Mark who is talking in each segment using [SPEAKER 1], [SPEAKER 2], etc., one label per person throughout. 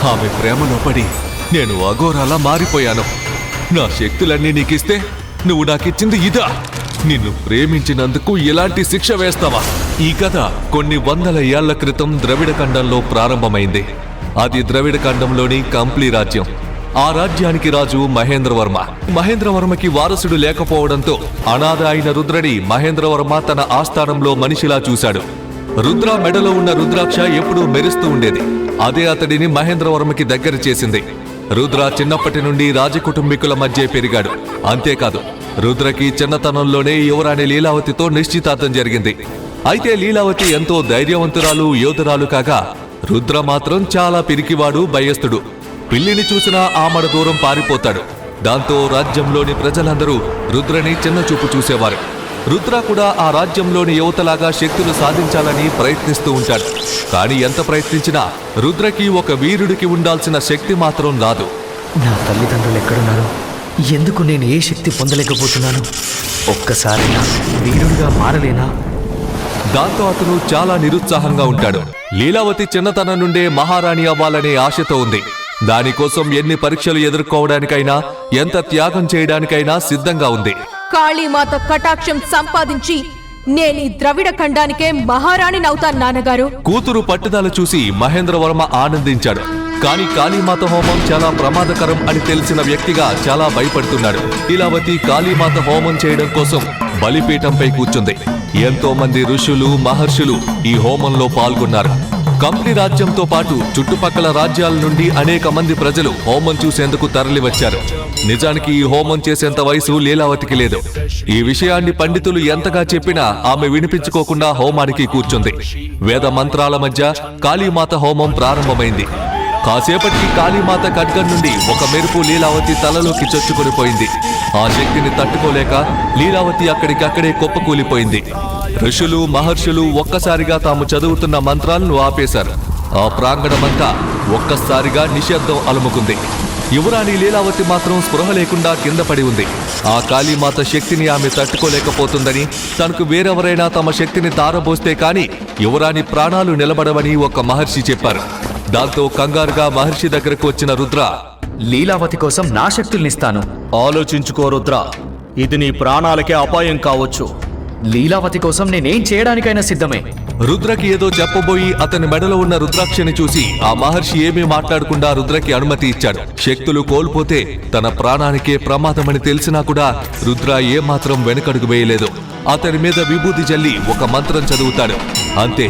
[SPEAKER 1] ఆమె ప్రేమలో పడి నేను అఘోరాలా మారిపోయాను. నా శక్తులన్నీ నీకిస్తే నువ్వు నాకిచ్చింది ఇదా? నిన్ను ప్రేమించినందుకు ఇలాంటి శిక్ష వేస్తావా? ఈ కథ కొన్ని వందల ఏళ్ల క్రితం ద్రవిడ ఖండంలో ప్రారంభమైంది. అది ద్రవిడ ఖండంలోని కంప్లీ రాజ్యం. ఆ రాజ్యానికి రాజు మహేంద్రవర్మ. మహేంద్రవర్మకి వారసుడు లేకపోవడంతో అనాథ అయిన రుద్రని మహేంద్రవర్మ తన ఆస్థానంలో మనిషిలా చూశాడు. రుద్ర మెడలో ఉన్న రుద్రాక్ష ఎప్పుడూ మెరుస్తూ ఉండేది. అదే అతడిని మహేంద్రవర్మకి దగ్గర చేసింది. రుద్ర చిన్నప్పటి నుండి రాజకుటుంబీకుల మధ్య పెరిగాడు. అంతేకాదు, రుద్రకి చిన్నతనంలోనే యువరాణి లీలావతితో నిశ్చితార్థం జరిగింది. అయితే లీలావతి ఎంతో ధైర్యవంతురాలు, యోధురాలు కాగా రుద్ర మాత్రం చాలా పిరికివాడు, భయస్థుడు. పిల్లిని చూసినా ఆమడ దూరం పారిపోతాడు. దాంతో రాజ్యంలోని ప్రజలందరూ రుద్రని చిన్నచూపు చూసేవారు. రుద్ర కూడా ఆ రాజ్యంలోని యువతలాగా శక్తులు సాధించాలని ప్రయత్నిస్తూ ఉంటాడు. కానీ ఎంత ప్రయత్నించినా రుద్రకి ఒక వీరుడికి ఉండాల్సిన శక్తి మాత్రం రాదు.
[SPEAKER 2] నా తల్లిదండ్రులు ఎక్కడున్నారు? ఎందుకు నేను ఏ శక్తి పొందలేకపోతున్నాను? ఒక్కసారైనా వీరుడిగా మారలేనా?
[SPEAKER 1] దాంతో అతను చాలా నిరుత్సాహంగా ఉంటాడు. లీలావతి చిన్నతనం నుండే మహారాణి అవ్వాలనే ఆశతో ఉంది. దానికోసం ఎన్ని పరీక్షలు ఎదుర్కోవడానికైనా, ఎంత త్యాగం చేయడానికైనా సిద్ధంగా ఉంది.
[SPEAKER 3] కాళీమాత కటాక్షం సంపాదించి నేను ఈ ద్రవిడ ఖండానికే మహారాణినవుతాను నాన్నగారు.
[SPEAKER 1] కూతురు పట్టుదల చూసి మహేంద్రవర్మ ఆనందించాడు. కానీ కాళీమాత హోమం చాలా ప్రమాదకరం అని తెలిసిన వ్యక్తిగా చాలా భయపడుతున్నాడు. లీలావతి కాళీమాత హోమం చేయడం కోసం బలిపీఠంపై కూర్చుంది. ఎంతో మంది ఋషులు, మహర్షులు ఈ హోమంలో పాల్గొన్నారు. కంప్లీ రాజ్యంతో పాటు చుట్టుపక్కల రాజ్యాల నుండి అనేక మంది ప్రజలు హోమం చూసేందుకు తరలివచ్చారు. నిజానికి ఈ హోమం చేసేంత వయసు లీలావతికి లేదు. ఈ విషయాన్ని పండితులు ఎంతగా చెప్పినా ఆమె వినిపించుకోకుండా హోమానికి కూర్చుంది. వేద మంత్రాల మధ్య కాళీమాత హోమం ప్రారంభమైంది. కాసేపటికి కాళీమాత ఖడ్గం నుండి ఒక మెరుపు లీలావతి తలలోకి చొచ్చుకొనిపోయింది. ఆ శక్తిని తట్టుకోలేక లీలావతి అక్కడికక్కడే కుప్పకూలిపోయింది. ఋషులు, మహర్షులు ఒక్కసారిగా తాము చదువుతున్న మంత్రాలను ఆపేశారు. ఆ ప్రాంగణమంతా ఒక్కసారిగా నిశ్శబ్దం అలుముకుంది. యువరాణి లీలావతి మాత్రం స్పృహ లేకుండా కింద పడి ఉంది. ఆ కాళీమాత శక్తిని ఆమె తట్టుకోలేకపోతుందని, తనకు వేరెవరైనా తమ శక్తిని తారబోస్తే కాని యువరాణి ప్రాణాలు నిలబడవని ఒక మహర్షి చెప్పారు. దాంతో కంగారుగా మహర్షి దగ్గరకు వచ్చిన రుద్ర,
[SPEAKER 2] లీలావతి కోసం నా శక్తుల్నిస్తాను.
[SPEAKER 4] ఆలోచించుకో రుద్ర, ఇది నీ ప్రాణాలకే అపాయం కావచ్చు.
[SPEAKER 2] లీలావతి కోసం నేనేం చేయడానికైనా సిద్ధమే.
[SPEAKER 1] రుద్రకి ఏదో చెప్పబోయి అతని మెడలో ఉన్న రుద్రాక్షని చూసి ఆ మహర్షి ఏమీ మాట్లాడకుండా రుద్రకి అనుమతి ఇచ్చాడు. శక్తులు కోల్పోతే తన ప్రాణానికే ప్రమాదమని తెలిసినా కూడా రుద్ర ఏమాత్రం వెనకడుగు వేయలేదు. అతని మీద విభూతి జల్లి ఒక మంత్రం చదువుతాడు. అంతే,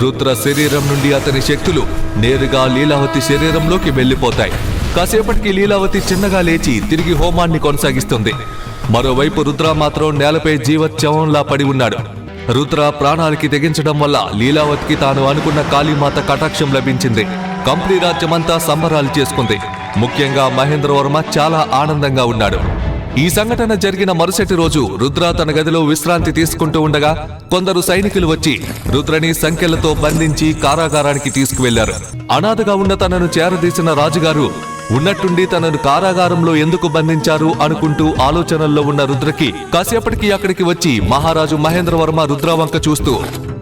[SPEAKER 1] రుద్ర శరీరం నుండి అతని శక్తులు నేరుగా లీలావతి శరీరంలోకి వెళ్లిపోతాయి. కాసేపటికి లీలావతి చిన్నగా లేచి తిరిగి హోమాన్ని కొనసాగిస్తుంది. మరోవైపు రుద్ర మాత్రం నేలపై జీవత్యవంలా పడి ఉన్నాడు. రుద్ర ప్రాణాలకి తెగించడం వల్ల లీలావతికి తాను అనుకున్న కాళీమాత కటాక్షం లభించింది. కంప్లీ రాజ్యమంతా సంబరాలు చేసుకుంది. ముఖ్యంగా మహేంద్రవర్మ చాలా ఆనందంగా ఉన్నాడు. ఈ సంఘటన జరిగిన మరుసటి రోజు రుద్ర తన గదిలో విశ్రాంతి తీసుకుంటూ ఉండగా కొందరు సైనికులు వచ్చి రుద్రని సంకెళ్లతో బంధించి కారాగారానికి తీసుకువెళ్లారు. అనాథగా ఉన్న తనను చేరదీసిన రాజుగారు ఉన్నట్టుండి తనను కారాగారంలో ఎందుకు బంధించారు అనుకుంటూ ఆలోచనల్లో ఉన్న రుద్రకి కాసేపటికి అక్కడికి వచ్చి మహారాజు మహేంద్రవర్మ రుద్ర వంక చూస్తూ,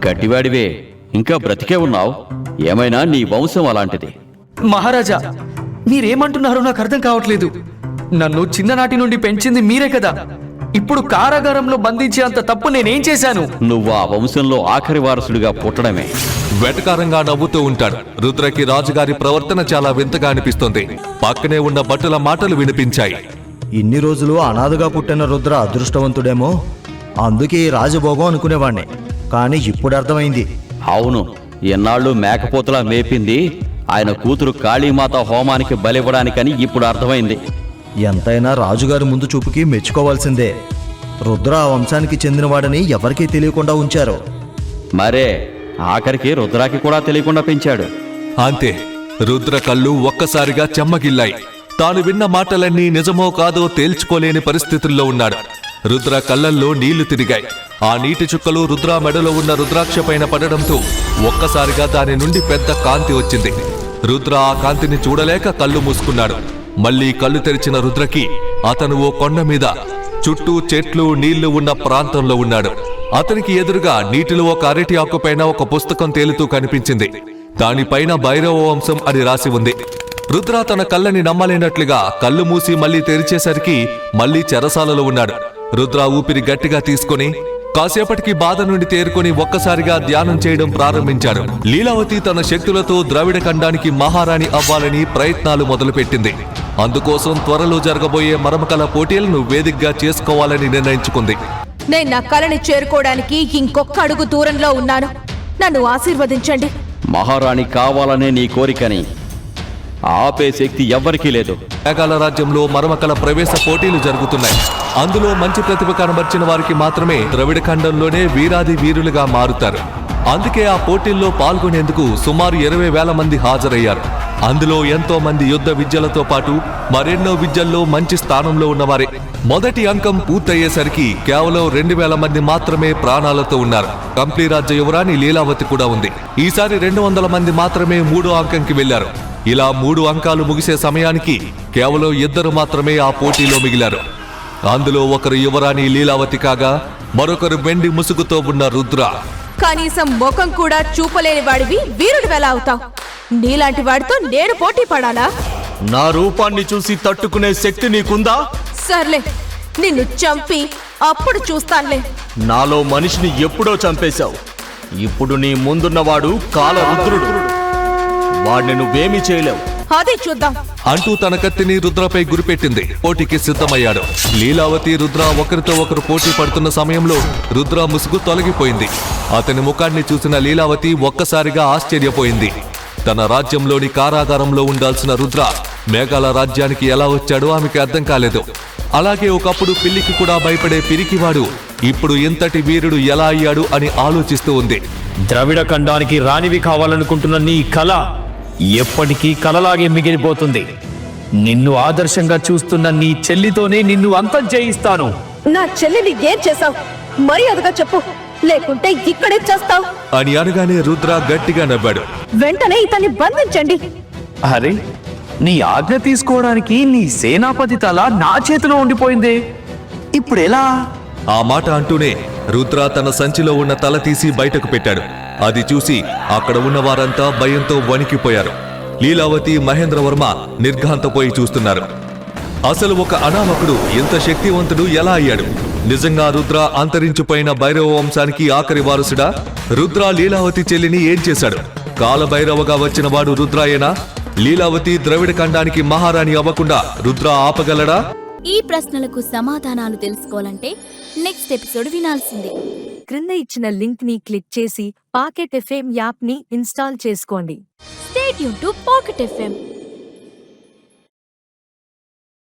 [SPEAKER 5] గట్టివాడివే, ఇంకా బ్రతికే ఉన్నావు. ఏమైనా నీ వంశం అలాంటిది.
[SPEAKER 2] మహారాజా, మీరేమంటున్నారో నాకు అర్థం కావట్లేదు. నన్ను చిన్ననాటి నుండి పెంచింది మీరే కదా. ఇప్పుడు కారాగారంలో బంధించే అంత తప్పు నేనేం చేశాను?
[SPEAKER 5] నువ్వు ఆ వంశంలో ఆఖరి వారసుడిగా పుట్టడమే.
[SPEAKER 1] వెటకారంగా నవ్వుతూ ఉంటాడు. రుద్రకి రాజుగారి ప్రవర్తన చాలా వింతగా అనిపిస్తుంది. పక్కనే ఉన్న భటుల మాటలు వినిపించాయి.
[SPEAKER 6] ఇన్ని రోజులు అనాథగా పుట్టిన రుద్ర అదృష్టవంతుడేమో, అందుకే ఈ రాజభోగం అనుకునేవాణ్ణి. కానీ ఇప్పుడు అర్థమైంది.
[SPEAKER 5] అవును, ఎన్నాళ్ళు మేకపోతలా మేపింది ఆయన కూతురు కాళీమాత హోమానికి బలివ్వడానికని ఇప్పుడు అర్థమైంది.
[SPEAKER 6] ఎంతైనా రాజుగారి ముందు చూపుకి మెచ్చుకోవాల్సిందే. రుద్ర ఆ వంశానికి చెందినవాడని ఎవరికీ తెలియకుండా ఉంచారు.
[SPEAKER 5] మరే ఆఖరికి రుద్రాకి కూడా తెలియకుండా పెంచాడు.
[SPEAKER 1] అంతే, రుద్ర కళ్ళు ఒక్కసారిగా చెమ్మగిల్లాయి. తాను విన్న మాటలన్నీ నిజమో కాదో తేల్చుకోలేని పరిస్థితుల్లో ఉన్నాడు. రుద్ర కళ్ళల్లో నీళ్లు తిరిగాయి. ఆ నీటి చుక్కలు రుద్ర మెడలో ఉన్న రుద్రాక్ష పైన పడడంతో ఒక్కసారిగా దాని నుండి పెద్ద కాంతి వచ్చింది. రుద్ర ఆ కాంతిని చూడలేక కళ్ళు మూసుకున్నాడు. మళ్లీ కళ్ళు తెరిచిన రుద్రకి అతను ఓ కొండ మీద చుట్టూ చెట్లు, నీళ్లు ఉన్న ప్రాంతంలో ఉన్నాడు. అతనికి ఎదురుగా నీటిలో ఒక అరటి ఆకుపైన ఒక పుస్తకం తేలుతూ కనిపించింది. దానిపైన భైరవ వంశం అని రాసి ఉంది. రుద్ర తన కళ్ళని నమ్మలేనట్లుగా కళ్ళు మూసి మళ్ళీ తెరిచేసరికి మళ్ళీ చెరసాలలో ఉన్నాడు. రుద్ర ఊపిరి గట్టిగా తీసుకుని కాసేపటికి బాధ నుండి తేరుకొని ఒక్కసారిగా ధ్యానం చేయడం ప్రారంభించాడు. లీలావతి తన శక్తులతో ద్రవిడ ఖండానికి మహారాణి అవ్వాలని ప్రయత్నాలు మొదలుపెట్టింది. అందుకోసం త్వరలో జరగబోయే మరమకల పోటీలను వేదికగా చేసుకోవాలని నిర్ణయించుకుంది.
[SPEAKER 3] నేను నా కలని చేరుకోవడానికి ఇంకొక అడుగు దూరంలో ఉన్నాను. నన్ను ఆశీర్వదించండి.
[SPEAKER 5] మహారాణి కావాలనే నీ కోరికని ఆపే శక్తి ఎవ్వరికీ లేదు.
[SPEAKER 1] మేఘాల రాజ్యంలో మరమకల ప్రవేశ పోటీలు జరుగుతున్నాయి. అందులో మంచి ప్రతిభ కనబర్చిన వారికి మాత్రమే ద్రవిడ ఖండంలోనే వీరాది వీరులుగా మారుతారు. అందుకే ఆ పోటీల్లో పాల్గొనేందుకు సుమారు 20,000 మంది హాజరయ్యారు. అందులో ఎంతో మంది యుద్ధ విద్యలతో పాటు మరెన్నో విద్యల్లో మంచి స్థానంలో ఉన్నవారే. మొదటి అంకం పూర్తయ్యేసరికి కేవలం 2,000 మంది మాత్రమే ప్రాణాలతో ఉన్నారు. కంప్లీ రాజ్య యువరాణి లీలావతి కూడా ఉంది. ఈసారి 200 మంది మాత్రమే 3వ అంకంకి వెళ్లారు. ఇలా 3 అంకాలు ముగిసే సమయానికి కేవలం 2 మాత్రమే ఆ పోటీలో మిగిలారు. అందులో ఒకరు యువరాణి లీలావతి కాగా మరొకరు వెండి ముసుగుతో ఉన్న రుద్ర.
[SPEAKER 3] కనీసం ముఖం కూడా చూపలేని వాడివి వీరుడు ఎలా అవుతావు? నీలాంటి వాడితో నేను పోటీ పడాలా?
[SPEAKER 4] నా రూపాన్ని చూసి తట్టుకునే శక్తి నీకుందా?
[SPEAKER 3] సర్లే, నిన్ను చంపి అప్పుడు చూస్తానులే.
[SPEAKER 4] నాలో మనిషిని ఎప్పుడో చంపేశావు. ఇప్పుడు నీ ముందున్నవాడు కాలరుద్రుడు. వాడిని నువ్వేమీ చేయలేవు.
[SPEAKER 3] అదే చూద్దాం
[SPEAKER 1] అంటూ తన కత్తిని రుద్రపై గురిపెట్టింది. పోటీకి సిద్ధమయ్యాడు. లీలావతి రుద్ర ఒకరితో ఒకరు పోటీ పడుతున్న సమయంలో రుద్ర ముసుగు తొలగిపోయింది. అతని ముఖాన్ని చూసిన లీలావతి ఒక్కసారిగా ఆశ్చర్యపోయింది. తన రాజ్యంలోని కారాగారంలో ఉండాల్సిన రుద్ర మేఘాల రాజ్యానికి ఎలా వచ్చాడో ఆమెకి అర్థం కాలేదు. అలాగే ఒకప్పుడు పిల్లికి కూడా భయపడే పిరికివాడు ఇప్పుడు ఇంతటి వీరుడు ఎలా అయ్యాడు అని ఆలోచిస్తూ ఉంది.
[SPEAKER 7] ద్రవిడ ఖండానికి రాణివి కావాలనుకుంటున్న నీ కళ ఎప్పటికీ కలలాగే మిగిలిపోతుంది. నిన్ను ఆదర్శంగా చూస్తున్న నీ చెల్లితోనే నిన్ను అంతం చేయిస్తాను.
[SPEAKER 3] నా చెల్లిని ఏం చేశావు? మర్యాదగా చెప్పు, లేకుంటే ఇక్కడే చేస్తావు
[SPEAKER 1] అని అనగానే రుద్ర గట్టిగా నవ్వాడు.
[SPEAKER 3] వెంటనే ఇతన్ని బంధించండి.
[SPEAKER 2] అరే, నీ ఆజ్ఞ తీసుకోవడానికి నీ సేనాపతి తల నా చేతిలో ఉండిపోయింది. ఇప్పుడు ఎలా?
[SPEAKER 1] ఆ మాట అంటూనే రుద్ర తన సంచిలో ఉన్న తల తీసి బయటకు పెట్టాడు. అది చూసి అక్కడ ఉన్న వారంతా భయంతో వణికిపోయారు. లీలావతి, మహేంద్రవర్మ నిర్ఘాంతపోయి చూస్తున్నారు. అసలు ఒక అనామకుడు ఇంత శక్తివంతుడు ఎలా అయ్యాడు? నిజంగా రుద్ర అంతరించిపోయిన భైరవ వంశానికి ఆఖరి వారసుడా? రుద్ర లీలావతి చెల్లిని ఏం చేశాడు? కాలభైరవగా వచ్చిన వాడు రుద్రాయేనా? లీలావతి ద్రవిడ ఖండానికి మహారాణి అవ్వకుండా రుద్ర ఆపగలడా?
[SPEAKER 8] ఈ ప్రశ్నలకు సమాధానాలు తెలుసుకోవాలంటే నెక్స్ట్ ఎపిసోడ్ వినాల్సిందే.
[SPEAKER 9] క్రింద ఇచ్చిన లింక్ ని క్లిక్ చేసి పాకెట్ ఎఫ్ఎం యాప్ ని ఇన్స్టాల్ చేసుకోండి.
[SPEAKER 8] Stay tune to pocket FM.